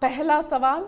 पहला सवाल,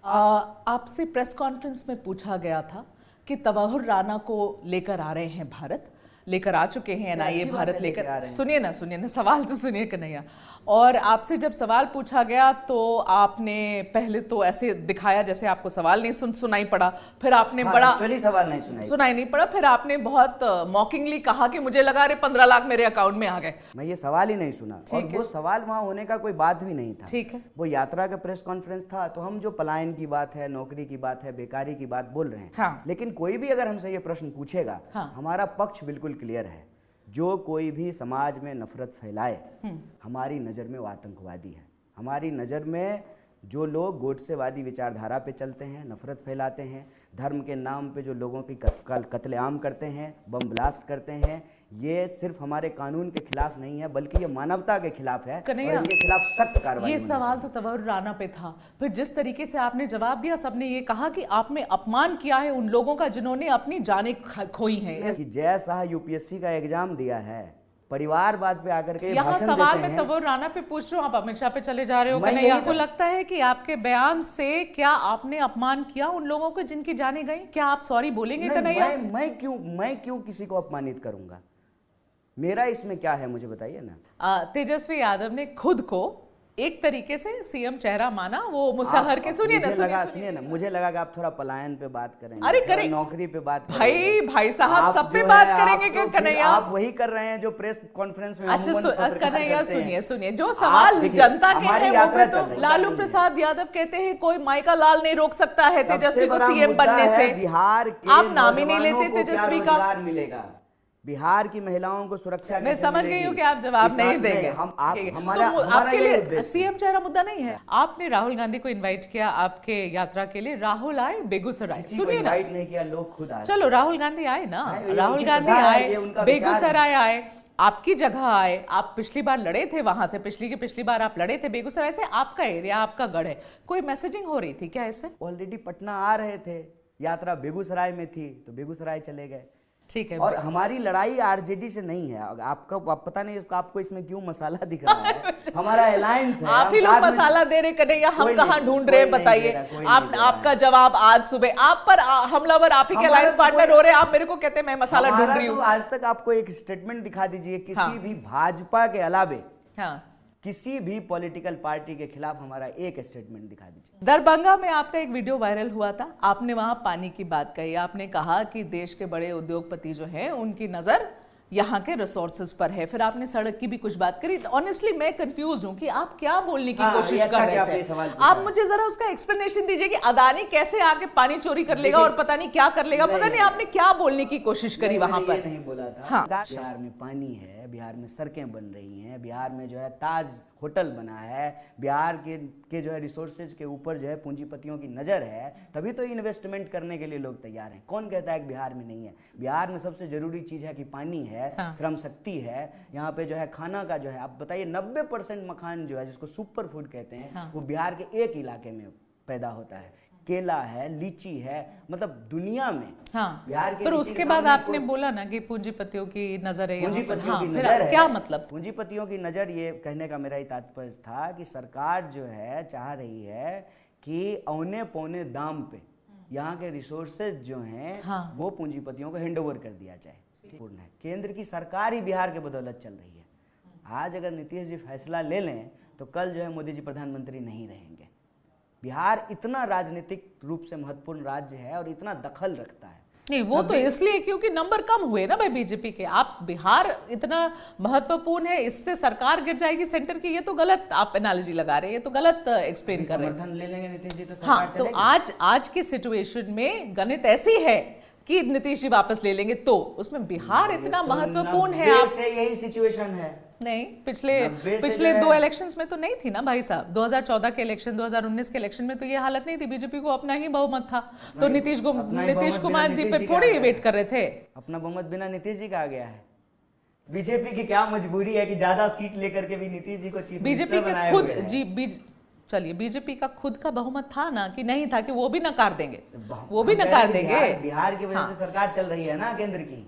आपसे प्रेस कॉन्फ्रेंस में पूछा गया था कि तवाहुर राना को लेकर आ रहे हैं भारत, लेकर आ चुके हैं एनआईए भारत लेकर। सुनिए ना सवाल तो सुनिए कन्हैया। और आपसे जब सवाल पूछा गया तो आपने पहले तो ऐसे दिखाया जैसे आपको सवाल नहीं सुनाई पड़ा, फिर आपने बड़ा सवाल नहीं सुनाई नहीं पड़ा, फिर आपने बहुत मॉकिंगली कहा कि मुझे लगा रे 15 लाख मेरे अकाउंट में आ गए। मैं ये सवाल ही नहीं सुना, और वो सवाल वहां होने का कोई बात भी नहीं था। ठीक है, वो यात्रा का प्रेस कॉन्फ्रेंस था, तो हम जो पलायन की बात है, नौकरी की बात है, बेकारी की बात बोल रहे हैं। हाँ। लेकिन कोई भी अगर हमसे ये प्रश्न पूछेगा, हाँ। हमारा पक्ष बिल्कुल क्लियर है। जो कोई भी समाज में नफरत फैलाए, हमारी नज़र में वो आतंकवादी है। हमारी नज़र में जो लोग गोडसेवादी विचारधारा पे चलते हैं, नफरत फैलाते हैं, धर्म के नाम पे जो लोगों की कत्लेआम करते हैं, बम ब्लास्ट करते हैं, ये सिर्फ हमारे कानून के खिलाफ नहीं है, बल्कि ये मानवता के खिलाफ है और इनके खिलाफ सख्त कार्रवाई। ये सवाल तो तवाहुर राना पे था, फिर जिस तरीके से आपने जवाब दिया, सबने ये कहा कि आपने अपमान किया है उन लोगों का जिन्होंने अपनी जानें खोई हैं। जय शाह यूपीएससी का एग्जाम दिया है, परिवारवाद पे आकर के यहाँ सवाल में तवाहुर राना पे पूछ रहे हो, आप अमित शाह पे चले जा रहे हो। कन्हैया, आपको लगता है कि आपके बयान से क्या आपने अपमान किया उन लोगों को जिनकी जाने गई? क्या आप सॉरी बोलेंगे कन्हैया? मैं क्यों किसी को अपमानित करूंगा? मेरा इसमें क्या है, मुझे बताइए ना। तेजस्वी यादव ने खुद को एक तरीके से सीएम चेहरा माना, वो मुसहर के। सुनिए ना, मुझे लगा कि आप थोड़ा पलायन पे बात करेंगे, अरे करें, नौकरी पे बात करेंगे। भाई साहब सब पे बात करेंगे क्या कन्हैया? आप वही कर रहे हैं जो प्रेस कॉन्फ्रेंस में। अच्छा कन्हैया, सुनिए जो सवाल जनता के हैं वो तो लालू प्रसाद यादव कहते हैं कोई माइका लाल नहीं रोक सकता है तेजस्वी को सीएम बनने से। बिहार आप नाम ही नहीं लेते तेजस्वी का। मिलेगा बिहार की महिलाओं को सुरक्षा। मैं समझ गई हूँ कि आप जवाब नहीं देंगे। आपके लिए सीएम चेहरा मुद्दा नहीं है। आपने राहुल गांधी को इनवाइट किया आपके यात्रा के लिए, राहुल आए बेगूसराय। सुनिए ना, इनवाइट नहीं किया, लोग खुद आए। चलो राहुल गांधी आए ना, राहुल गांधी आए, बेगूसराय आए, आपकी जगह आए। आप पिछली बार लड़े थे वहां से, पिछली बार आप लड़े थे बेगूसराय से। आपका एरिया, आपका गढ़ है, कोई मैसेजिंग हो रही थी क्या इससे? ऑलरेडी पटना आ रहे थे, यात्रा बेगूसराय में थी तो बेगूसराय चले गए। ठीक है। और हमारी लड़ाई आरजेडी से नहीं है। आपका पता नहीं आपको इसमें क्यों मसाला दिख रहा है। हमारा अलायंस है। आप ही लोग मसाला दे रहे कन्हैया, हम कहाँ ढूंढ रहे हैं बताइए। आपका जवाब आज सुबह आप पर हमलावर, आप ही के अलायंस पार्टनर हो रहे हैं, आप मेरे को कहते हैं मैं मसाला ढूंढ रही हूँ। आज तक आपको एक स्टेटमेंट दिखा दीजिए किसी भी भाजपा के अलावे, किसी भी पॉलिटिकल पार्टी के खिलाफ हमारा एक स्टेटमेंट दिखा दीजिए। दरभंगा में आपका एक वीडियो वायरल हुआ था, आपने वहां पानी की बात कही। आपने कहा कि देश के बड़े उद्योगपति जो हैं उनकी नजर यहाँ के रिसोर्सेज पर है। फिर आपने सड़क की भी कुछ बात करी। ऑनेस्टली मैं कंफ्यूज हूँ कि आप क्या बोलने की कोशिश कर रहे थे। आप मुझे जरा उसका एक्सप्लेनेशन दीजिए कि अदानी कैसे आके पानी चोरी कर लेगा और पता नहीं क्या कर लेगा। पता नहीं आपने क्या बोलने की कोशिश करी वहां पर। नहीं बोला था। बिहार में पानी है, बिहार में सड़कें बन रही हैं, बिहार में जो है ताज होटल बना है, बिहार के जो है रिसोर्सेज के ऊपर जो है पूंजीपतियों की नज़र है, तभी तो इन्वेस्टमेंट करने के लिए लोग तैयार हैं। कौन कहता है कि बिहार में नहीं है? बिहार में सबसे जरूरी चीज़ है कि पानी है, श्रम शक्ति है, यहाँ पे जो है खाना का जो है, आप बताइए 90% मखान जो है जिसको सुपर फूड कहते हैं, वो बिहार के एक इलाके में पैदा होता है। केला है, लीची है, मतलब दुनिया में बिहार के। पर उसके बाद आपने बोला ना कि पूंजीपतियों की नजर है, पूंजीपतियों की नजर है। क्या मतलब? पूंजीपतियों की नजर, ये कहने का मेरा ही तात्पर्य था कि सरकार जो है चाह रही है कि औने पौने दाम पे यहाँ के रिसोर्सेज जो हैं वो पूंजीपतियों को हैंडओवर कर दिया जाए। केंद्र की सरकार ही बिहार के बदौलत चल रही है। आज अगर नीतीश जी फैसला ले लें तो कल जो है मोदी जी प्रधानमंत्री नहीं रहेंगे। बिहार इतना राजनीतिक रूप से महत्वपूर्ण राज्य है और इतना दखल रखता है। नहीं, वो तो इसलिए क्योंकि नंबर कम हुए ना भाई बीजेपी के। आप बिहार इतना महत्वपूर्ण है, इससे सरकार गिर जाएगी सेंटर की, ये तो गलत आप एनालॉजी लगा रहे हैं, ये तो गलत एक्सप्लेन कर रहे हैं। समर्थन ले लेंगे नीतीश जी तो सरकार चलेगी। तो आज की सिचुएशन में गणित ऐसी है कि नीतीश जी वापस ले लेंगे, तो उसमें बिहार इतना महत्वपूर्ण है। आप यही सिचुएशन है। नहीं, पिछले 2 इलेक्शंस में तो नहीं थी ना भाई साहब। 2014 के इलेक्शन, 2019 के इलेक्शन में तो ये हालत नहीं थी। बीजेपी को अपना ही बहुमत था, तो नीतीश कुमार जी पे थोड़ी वेट कर रहे थे। अपना बहुमत बिना नीतीश जी का आ गया है। बीजेपी की क्या मजबूरी है कि ज्यादा सीट लेकर के भी नीतीश जी को चीफ मिनिस्टर बनाए हुए हैं। बीजेपी के खुद चलिए, बीजेपी का खुद का बहुमत था ना कि नहीं था कि वो भी नकार देंगे, वो भी नकार देंगे। बिहार की वजह से सरकार चल रही है ना केंद्र की,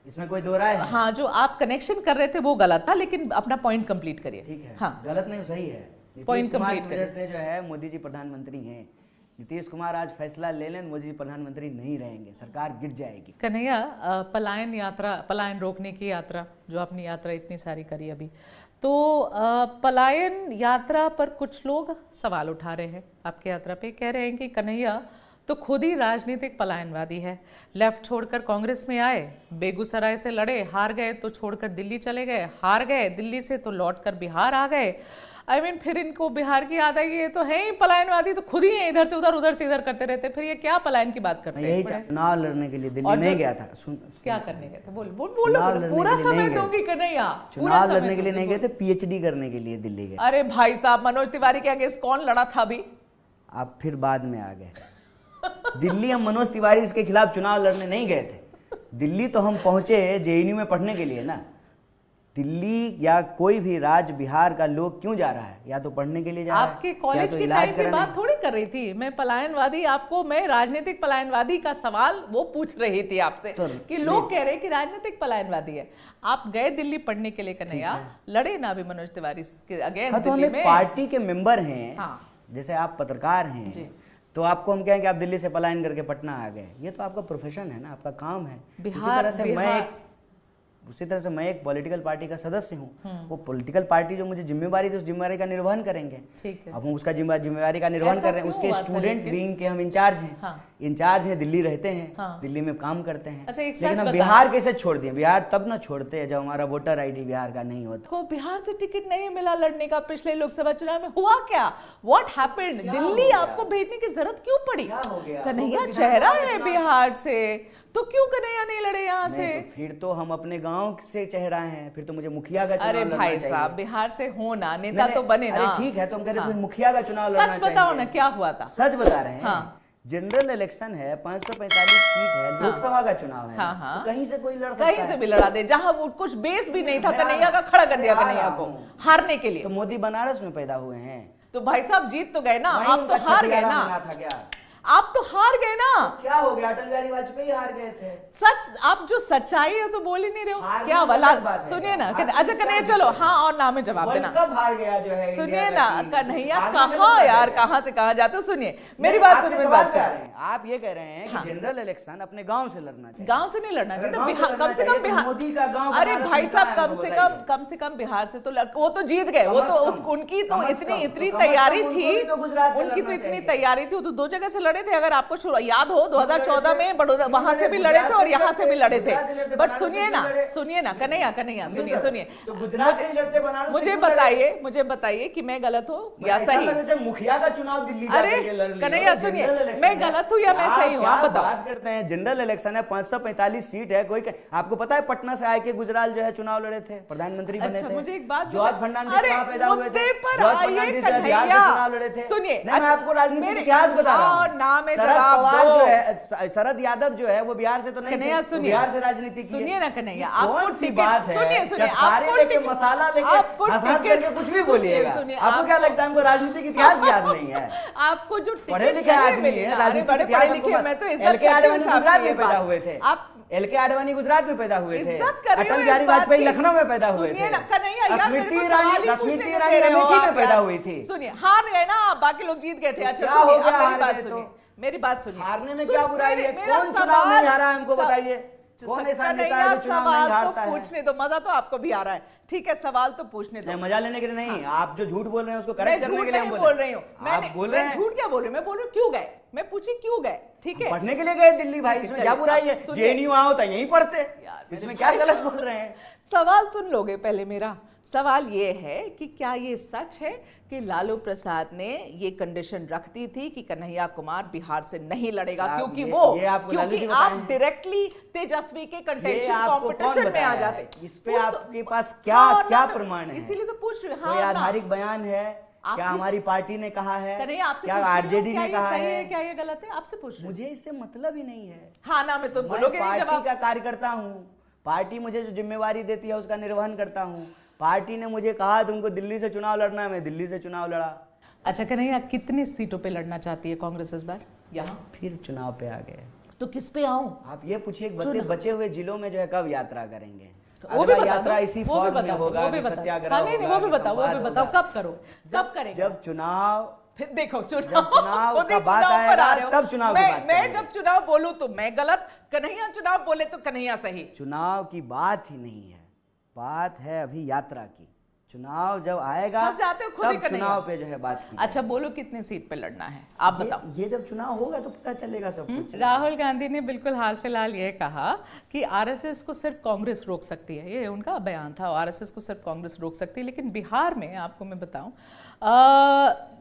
इसमें कोई दो राय है? हाँ, जो आप कनेक्शन कर रहे थे वो गलत था, लेकिन अपना पॉइंट कंप्लीट करिए। ठीक है, हाँ, गलत नहीं, सही है। पॉइंट नीतीश कुमार कंप्लीट की वजह करें। से जो है मोदी जी प्रधानमंत्री हैं। नीतीश कुमार आज फैसला ले लें, मोदी जी प्रधानमंत्री नहीं रहेंगे, सरकार गिर जाएगी। कन्हैया, पलायन रोकने की यात्रा, जो आपने यात्रा इतनी सारी करी अभी, तो पलायन यात्रा पर कुछ लोग सवाल उठा रहे हैं आपकी यात्रा पे, कह रहे हैं कि कन्हैया तो खुद ही राजनीतिक पलायनवादी है। लेफ्ट छोड़कर कांग्रेस में आए, बेगूसराय से लड़े, हार गए तो छोड़कर दिल्ली चले गए, हार गए दिल्ली से तो लौटकर बिहार आ गए। फिर इनको बिहार की याद आई, ये तो है ही पलायनवादी, तो खुद ही है, इधर से उधर से इधर करते रहते, फिर ये क्या पलायन की बात करते यही हैं? चुनाव लड़ने के लिए दिल्ली नहीं गया था। क्या करने गए थे? बोलो, पूरा समय दोगी कन्हैया। चुनाव लड़ने के लिए नहीं गए थे, पीएचडी करने के लिए दिल्ली गए। अरे भाई साहब, मनोज तिवारी के अगेंस्ट कौन लड़ा था अभी? आप फिर बाद में आ गए। दिल्ली हम मनोज तिवारी के खिलाफ चुनाव लड़ने नहीं गए थे। दिल्ली तो हम पहुंचे जेएनयू में पढ़ने के लिए ना। दिल्ली या कोई भी राज्य बिहार का लोग क्यों जा रहा है? या तो पढ़ने के लिए जा रहा है, आपके कॉलेज की टाइम की बात थोड़ी कर रही थी मैं। पलायनवादी, आपको मैं राजनीतिक पलायनवादी का सवाल वो पूछ रही थी आपसे कि लोग कह रहे हैं कि राजनीतिक पलायनवादी है। आप गए दिल्ली पढ़ने के लिए कन्हैया, लड़े ना भी मनोज तिवारी के अगेंस्ट दिल्ली में। पार्टी के मेंबर हैं। हाँ। जैसे आप पत्रकार हैं तो आपको हम कहें कि आप दिल्ली से पलायन करके पटना आ गए, ये तो आपका प्रोफेशन है ना, आपका काम है। उसी तरह से मैं एक पॉलिटिकल पार्टी का सदस्य हूँ। वो पॉलिटिकल पार्टी जो मुझे जिम्मेवारी थी, उस जिम्मेवारी का निर्वहन करेंगे। ठीक है। अब हम उसका जिम्मेवारी का निर्वहन कर रहे हैं। उसके स्टूडेंट विंग के हम इंचार्ज हैं। हाँ। इंचार्ज हैं, दिल्ली रहते हैं। हाँ। दिल्ली में काम करते हैं। अच्छा, एक लेकिन सच हम बिहार कैसे छोड़ दिए? बिहार तब ना छोड़ते हैं जब हमारा वोटर आईडी बिहार का नहीं होता। को बिहार से टिकट नहीं मिला लड़ने का पिछले लोकसभा चुनाव में, हुआ क्या? What happened? दिल्ली आपको भेजने की जरूरत क्यों पड़ी? कन्हैया चेहरा है बिहार से, तो क्यों कन्हैया नहीं लड़े यहाँ से? तो फिर तो हम अपने गांव से चेहरा हैं, फिर तो मुझे मुखिया का चुनाव अरे लड़ना भाई चाहिए। साहब, बिहार से हो ना, नेता तो बने ना। ठीक है, तो हम कह रहे थे मुखिया का चुनाव लड़ना चाहिए। सच बताओ ना, क्या हुआ था? सच बता रहे हैं। हाँ। जनरल इलेक्शन है, 545 सीट है, लोकसभा का चुनाव है। हाँ। तो कहीं से कोई लड़ सकता है, कहीं से भी लड़ा दे, जहां वो कुछ बेस भी नहीं था कन्हैया का, खड़ा कर दिया कन्हैया को हारने के लिए। तो मोदी बनारस में पैदा हुए हैं, तो भाई साहब जीत तो गए ना, आप तो हार गए ना। आप तो हार गए ना। क्या हो गया? अटल बिहारी वाजपेयी हार गए थे। सच, आप जो सच्चाई है तो बोल ही नहीं रहे हो क्या वाला? सुनिए ना, अच्छा कन्हैया चलो, हाँ और ना में जवाब देना। कब हार गया जो है? सुनिए ना कन्हैया, कहाँ यार, कहाँ से कहाँ जाते हो? सुनिए मेरी बात, सुनिए मेरी बात। आप ये कह रहे हैं कि जनरल इलेक्शन अपने गांव से लड़ना चाहिए। गांव से नहीं लड़ना चाहिए, कम से कम बिहार। मोदी का गांव। अरे भाई साहब, कम से कम बिहार से तो वो तो जीत गए। वो तो उनकी तो इतनी तैयारी थी, उनकी तो इतनी तैयारी थी, वो तो 2 जगह से लड़े थे। अगर आपको याद हो 2014 में बड़ौदा, वहां से भी लड़े थे और यहाँ से भी लड़े थे। बट सुनिए ना कन्हैया, सुनिए तो गुजरात से लड़ते, बनारस मुझे बताइए कि मैं गलत हूँ या सही? मुखिया का चुनाव दिल्ली अरे कन्हैया सुनिए, मैं गलत हूँ या मैं सही हूँ? आप बताओ। बात करते हैं, जनरल इलेक्शन है, 545 सीट है। कोई आपको पता है पटना से आके गुजराल जो है चुनाव लड़े थे, प्रधानमंत्री बने थे। मुझे एक बात, जॉर्ज फर्नांडिस कहाँ पैदा हुए थे? जॉर्ज फर्नांडिस बिहार से चुनाव लड़े थे। सुनिए, मैं आपको राजनीतिक इतिहास बता रहा हूँ। शरद यादव जो है वो बिहार से तो नहीं थे, बिहार से राजनीति की। सुनिए ना कन्हैया, कौन सी बात है? सुनिए, आपको लेके मसाला लेके हंस करके कुछ भी बोलिएगा। आपको क्या लगता है हमको राजनीतिक इतिहास याद नहीं है? आपको जो पढ़े लिखे आदमी है, राजनीतिक इतिहास एलके आडवाणी गुजरात में पैदा हुए थे। एलके आडवाणी गुजरात में पैदा हुए थे। अटल बिहारी वाजपेयी लखनऊ में पैदा हुए थे। स्मृति ईरानी अमेठी में पैदा हुई थी। सुनिए, हार गए ना, बाकी लोग जीत गए थे। अच्छा सुनिए, मेरी बात सुनिए। हारने में क्या बुराई है? कौन चुनाव नहीं हारा है हमको बताइए? कौन ऐसा नेता है जो चुनाव नहीं हारता है? पूछने दो, मजा तो आपको भी आ रहा है। ठीक है, सवाल तो पूछने दो। मजा लेने के लिए नहीं, आप जो झूठ बोल रहे हैं उसको करेक्ट करने के लिए हम बोल रही हूँ। आप बोल रहे हैं झूठ क्या बोल रही हूँ? मैं बोल रही हूँ क्यों गए, मैं पूछी क्यों गए। ठीक है, पढ़ने के लिए गए दिल्ली भाई, इसमें क्या बुराई है? जेएनयू आओ तो यहीं पढ़ते, इसमें क्या गलत बोल रहे हैं? सवाल सुन लोगे पहले? मेरा सवाल ये है कि क्या ये सच है कि लालू प्रसाद ने ये कंडीशन रख दी थी कि कन्हैया कुमार बिहार से नहीं लड़ेगा, क्योंकि आप डायरेक्टली तेजस्वी के कंटेंशन कंपटीशन में आ जाते? इस पे आपके पास क्या प्रमाण है? इसीलिए तो पूछ रहे हैं। कोई आधारिक बयान है? क्या हमारी पार्टी ने कहा है? क्या आरजेडी ने कहा है? क्या ये गलत है? आपसे पूछ रहे हैं। मुझे इससे मतलब ही नहीं है। हाँ ना में तो बोलोगे नहीं जवाब। पार्टी का कार्यकर्ता हूँ, पार्टी मुझे जो जिम्मेवारी देती है उसका निर्वहन करता हूँ। पार्टी ने मुझे कहा तुमको दिल्ली से चुनाव लड़ना है, मैं दिल्ली से चुनाव लड़ा। अच्छा कन्हैया, कितनी सीटों पे लड़ना चाहती है कांग्रेस इस बार? यहाँ फिर चुनाव पे आ गए तो किस पे आऊं? आप ये पूछिए, बचे हुए जिलों में जो है कब यात्रा करेंगे? वो भी अगला बता यात्रा दो, इसी वो भी फॉर्म में बताओ, होगा वो भी कि बताओ। सत्याग्रह हाँ, नहीं नहीं, होगा, वो भी कि बताओ, वो भी संवाद बताओ, होगा। कब करो, कब करेंगे? जब चुनाव फिर देखो जब चुनाव चुनाव खुद ही का बात चुनाव पर आ आएगा, रहे हो। तब चुनाव की बात मैं करेंगे। जब चुनाव बोलूं तो मैं गलत, कन्हैया चुनाव बोले तो कन्हैया सही। चुनाव की बात ही नहीं है, बात है अभी यात्रा की। चुनाव जब आएगा फंस जाते हो खुद ही तब कन्हैया। चुनाव पे जो है बात की अच्छा बोलो कितने सीट पे लड़ना है, आप बताओ। ये जब चुनाव होगा तो पता चलेगा सब कुछ। राहुल गांधी ने बिल्कुल हाल फिलहाल ये कहा कि आरएसएस को सिर्फ कांग्रेस रोक सकती है, ये उनका बयान था, आरएसएस को सिर्फ कांग्रेस रोक सकती है। लेकिन बिहार में आपको मैं बताऊं,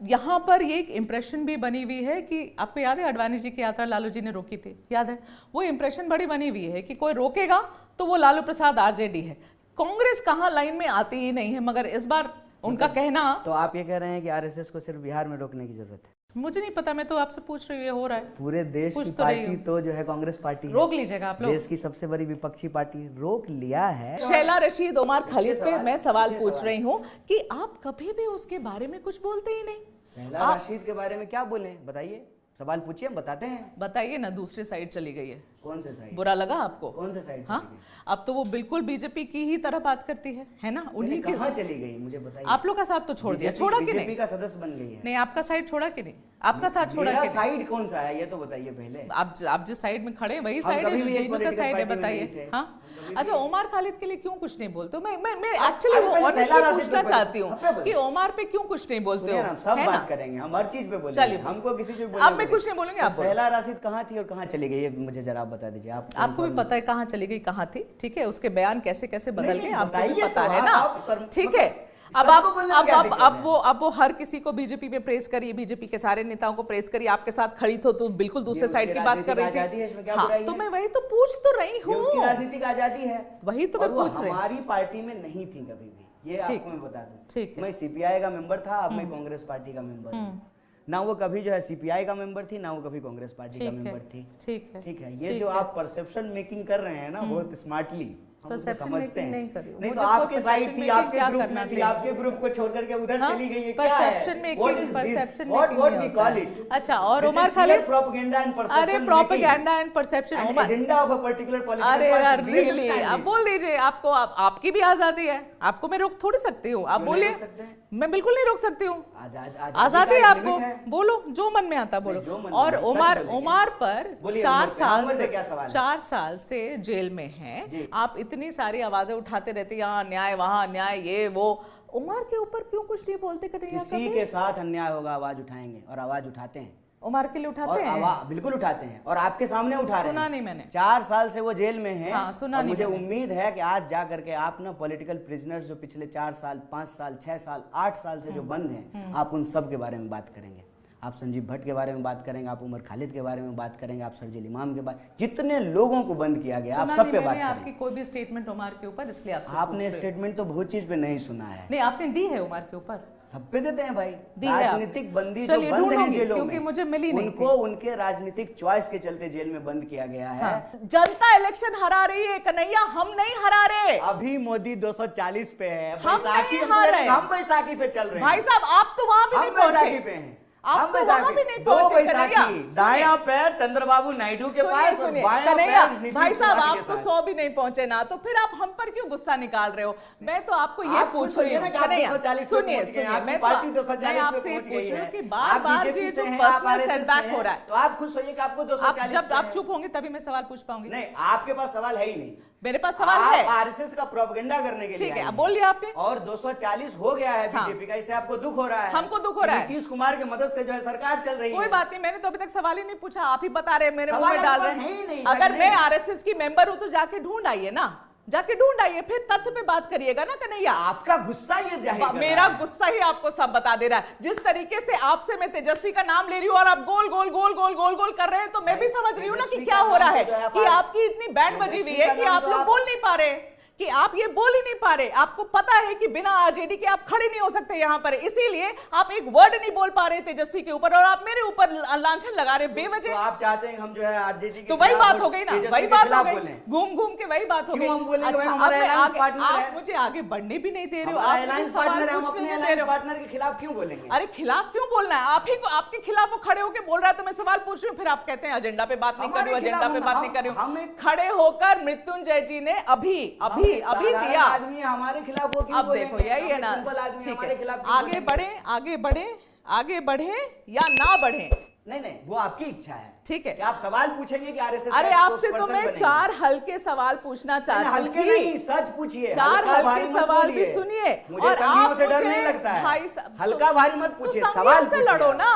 यहाँ पर ये एक इम्प्रेशन भी बनी हुई है कि आपको याद है अडवाणी जी की यात्रा लालू जी ने रोकी थी, याद है? वो इम्प्रेशन बड़ी बनी हुई है कि कोई रोकेगा तो वो लालू प्रसाद आरजेडी है। कांग्रेस कहाँ लाइन में आती ही नहीं है, मगर इस बार उनका कहना। तो आप ये कह रहे हैं कि आरएसएस को सिर्फ बिहार में रोकने की जरूरत है? मुझे नहीं पता, मैं तो आपसे पूछ रही हूँ, ये हो रहा है। पूरे देश पूछ की तो रही पार्टी हूँ। तो जो है कांग्रेस पार्टी है। रोक लीजिएगा आप लोग। देश की सबसे बड़ी विपक्षी पार्टी रोक लिया है। शैला रशीद, उमर खालिद पे मैं सवाल पूछिए पूछ सवाल। रही हूँ कि आप कभी भी उसके बारे में कुछ बोलते ही नहीं। शैला रशीद के बारे में क्या बोले, बताइए, सवाल पूछिए, हम बताते हैं। बताइए ना, दूसरी साइड चली गई है, कौन से साइड? बुरा लगा आपको? कौन से साइड? हाँ, अब तो वो बिल्कुल बीजेपी की ही तरह बात करती है ना? उन्हीं के। कहाँ चली गई मुझे बताइए। आप लोग का साथ तो छोड़ दिया, छोड़ा कि बीजेपी नहीं? का सदस्य बन गई है। नहीं, आपका साइड छोड़ा कि नहीं? आपका साथ छोड़ा मेरा कि नहीं? साइड कौन सा है ये तो बताइए पहले। आप जिस साइड में खड़े वही हम साइड है कभी जो भी एक जेएनयू का political साइड है, party में नहीं बताइए। थे। हाँ, कभी अच्छा, भी- ओमर खालिद के लिए क्यों कुछ नहीं बोलते हो? मैं आप- एक्चुअली अरे पहले ऑनेस्टली शैला रशीद पूछना पे चाहती हूँ बोलिए, आप पे कि ओमर पे क्यों कुछ नहीं बोलते सुनिए हो, ना, हम सब है ना? बात करेंगे, हम हर चीज पे बोलेंगे। चलिए, हमको किसी चीज अब मैं कुछ नहीं बोलूंगी, आप बोलो। शैला रशीद कहाँ थी और कहाँ चली गई, ये मुझे जरा बता दीजिए। आपको भी पता है कहाँ चली गई, कहाँ थी, ठीक है? उसके बयान कैसे कैसे बदल गए, आपको भी बताइए पता तो, है आप- ना, आप ठीक है? अब सबको आप बोलने में क्या दिक्कत है? अब वो हर किसी को बीजेपी पे प्रेस करिए, बीजेपी के सारे नेताओं को प्रेस करिए। आपके साथ खड़ी तो बिल्कुल दूसरे ये साइड उसकी की बात कर राजनीतिक आजादी है, रही इसमें थी। क्या हाँ, बुराई तो है? मैं वही तो पूछ तो रही ये उसकी हूँ, राजनीतिक आजादी है। वही तो और मैं वो पूछ रही हूँ। हमारी पार्टी में नहीं थी कभी भी, ये ठीक। आपको मैं बता दूं। ठीक है। मैं सीपीआई का मेंबर था, अब मैं कांग्रेस पार्टी का मेंबर हूँ। ना वो कभी जो है सीपीआई का मेंबर थी, ना वो कभी कांग्रेस पार्टी का ठीक है, मेंबर थी। ठीक है, ठीक है, ये ठीक जो है। आप परसेप्शन मेकिंग कर रहे हैं ना बहुत स्मार्टली, हम उसको Perception समझते making हैं। नहीं कर रही हूँ। नहीं तो मुझे आपके कोई साइड perception थी, making आपके क्या ग्रुप करना में थी, चाहिए? आपके ग्रुप को छोड़ करके उधर हाँ? चली गई, ये क्या Perception है? making, What is this? perception What making we नहीं call होता it? है। अच्छा, और This Umar is sheer Khalid? propaganda and perception अरे making. Propaganda and perception, An Umar, agenda of a particular political अरे party. We रियली, understand आप it. बोल दीजिए, आपको आपकी भी आजादी है, आपको मैं रोक थोड़ी सकती हूँ, आप क्यों नहीं बोलिए। रोक सकते हैं? मैं बिल्कुल नहीं रोक सकती हूँ, का आजादी है एक आपको, limit है। बोलो जो मन में आता बोलो। नहीं, जो मन में और आता, सच उमर बोलेंगे। उमर पर बोलिए, 4 उमर पे, साल उमर पे से क्या सवाल है? 4 साल से जेल में हैं, जी। आप इतनी सारी आवाजें उठाते रहते, यहाँ न्याय वहाँ न्याय, ये वो, उमर के ऊपर क्यों कुछ नहीं बोलते? कन्हैया किसी कभी? के साथ अन्याय होगा आवाज उठाएंगे और आवाज उठाते हैं, उमर के लिए और उठाते हैं? बिल्कुल उठाते हैं, और आपके सामने उठा रहे हैं। सुना नहीं मैंने। 4 साल से वो जेल में है। हाँ, सुना और नहीं मुझे मैंने। उम्मीद है कि आज जा करके आप ना पॉलिटिकल प्रिजनर्स जो पिछले 4 साल 5 साल 6 साल 8 साल से जो बंद हैं, आप उन सब के बारे में बात करेंगे। आप संजीव भट्ट के बारे में बात करेंगे, आप उमर खालिद के बारे में बात करेंगे, आप शर्जील इमाम के बारे, जितने लोगों को बंद किया गया, आप सुना सब नहीं पे बात मैंने करेंगे। आपकी कोई भी स्टेटमेंट उमर के ऊपर, इसलिए आपसे आपने पूछ रही हूँ। स्टेटमेंट तो बहुत चीज पे नहीं सुना है। नहीं, आपने दी है उमर के ऊपर, सब पे देते हैं भाई। दी है आप। राजनीतिक बंदी जो चलिए, बंद है ढूंढूंगी, जेलों क्योंकि में, मुझे मिली नहीं उनको उनके राजनीतिक चॉइस के चलते जेल में बंद किया गया है। हाँ। जनता इलेक्शन हरा रही है कन्हैया, हम नहीं हरा रहे। अभी मोदी 240 पे है, हम बैसाखी नहीं हार रहे। हम बैसाखी पे चल रहे हैं। भाई साहब, आप तो वहां भी हम नहीं बैसाखी पहुंचे, पे हैं। आप हम तो बैसाखी- वहां भी नहीं 2 पहुंचे, बैसाखी, कन्हैया। दायां पैर चंद्रबाबू नायडू के पास और सुनिए बायां कन्हैया, पैर नीतीश भाई साहब, कुमार के आप तो साथ। 100 भी नहीं पहुंचे ना, तो फिर आप हम पर क्यों गुस्सा निकाल रहे हो? मैं तो आपको ये आप पूछ खुश रही होइए हूँ ना कि आप कन्हैया, 240 पे सुनिए पहुंच गए, सुनिए, आपकी मैं पार्टी 240 मैं पे आपसे पहुंच पूछ गई रही हूँ है। कि बार आप बार BJP ये से जो हैं, आप पर्सनल RSS से सेटबैक हैं, हो रहा है, तो आप खुश होइए कि आपको 240 जब पे आप है। चुप होंगे तभी मैं सवाल पूछ पाऊंगी। नहीं, आपके पास सवाल है ही नहीं। मेरे पास सवाल आप है। आरएसएस का प्रोपेगेंडा करने के लिए ठीक है, आई अब हैं। बोल लिया आपने। और 240 हो गया है हाँ। बीजेपी का, इससे आपको दुख हो रहा है? हमको दुख हो रहा है। नीतीश कुमार की मदद से जो है सरकार चल रही है। कोई बात नहीं, मैंने तो अभी तक सवाल ही नहीं पूछा, आप ही बता रहे हैं, मेरे मुंह सवाल में डाल आपके रहे पास है ही नहीं, हैं। अगर भाई, मैं नहीं। आरएसएस की मेंबर हूं तो जाके ढूंढ आइए ना, जाके ढूंढ आइए, फिर तथ्य पे बात करिएगा ना कन्हैया। आपका गुस्सा ये जाहिर कर मेरा रहा है। गुस्सा ही आपको सब बता दे रहा है। जिस तरीके से आपसे मैं तेजस्वी का नाम ले रही हूँ और आप गोल गोल गोल गोल गोल गोल कर रहे हैं, तो मैं भी समझ रही हूँ ना कि तेजस्वी क्या का हो रहा नाम है, तो जो है कि आपकी इतनी बैंड बजी हुई है कि आप लोग बोल नहीं पा रहे, कि आप ये बोल ही नहीं पा रहे। आपको पता है कि बिना आरजेडी के आप खड़े नहीं हो सकते यहाँ पर, इसीलिए आप एक वर्ड नहीं बोल पा रहे तेजस्वी के ऊपर, और आप मेरे ऊपर लांछन लगा रहे तो बेवजह। आप चाहते हैं हम जो है आरजेडी के तो वही खिलाफ बात हो गई ना, तेजस्वी वही के बात हो खिलाफ गई, बोलें। घूम घूम के वही बात हो गई। क्यों हम बोलेंगे? भाई, अच्छा, हमारा अब मैं alliance आगे, partner आप है। मुझे आगे बढ़ने भी नहीं दे रहे हो, हमारा आप मुझे अलायंस सवाल पार्टनर है, हम पूछने अपने नहीं दे अलायंस रहे हो। पार्टनर के खिलाफ क्यों बोलेंगे? अरे खिलाफ क्यों बोलना है? आपके खिलाफ वो खड़े होकर बोल रहा है तो मैं सवाल पूछ रही हूँ, फिर आप कहते हैं एजेंडा पे बात नहीं कर रही हूँ, हमारे एजेंडा पे खिलाफ बात नहीं कर रही हम हूँ। एक- खड़े होकर मृत्युंजय जी ने अभी अभी साधारण दिया। आदमी हमारे खिलाफ वो क्यों अब बोलेंगे? देखो यही है ना, सिंपल आदमी ठीक हमारे है, खिलाफ क्यों आगे बोलेंगे? बढ़े, आगे बढ़े, आगे बढ़े या ना बढ़े, नहीं नहीं, वो आपकी इच्छा है। ठीक है। कि आप सवाल पूछेंगे कि आरएसएस अरे आपसे तो मैं 4 हल्के सवाल पूछना चाहती हल्के थी। नहीं, सच पूछिए। 4 हल्का भारी हल्के मत सवाल भी बोलिए। सुनिए। मुझे और संगियों आप से डर मुझे नहीं लगता है। भाई साहब, हल्का भारी मत तो पूछिए, संघियों सवाल से पूछिए लड़ो आप। ना,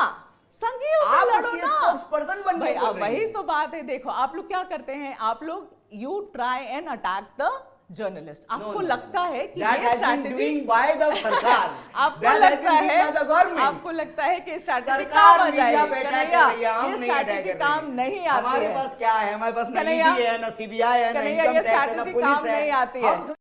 संघियों से आप लड़ो उसके ना। स्पोक्सपर्सन बन के बोल रही वही हैं। तो बात है। देखो आप लोग क्या करते हैं, आप लोग you try and attack the journalist. आपको लगता है कि ये स्ट्रैटेजी सरकार आपको लगता है, आपको लगता है कि स्ट्रैटेजी काम आ जाएगी। कन्हैया, ये स्ट्रैटेजी काम नहीं आती है। हमारे पास क्या है? हमारे पास ना कन्हैया, ईडी है, ना सीबीआई है, ना कन्हैया, इनकम ये टैक्स है, ना स्ट्रैटेजी पुलिस काम है। नहीं आती है। हम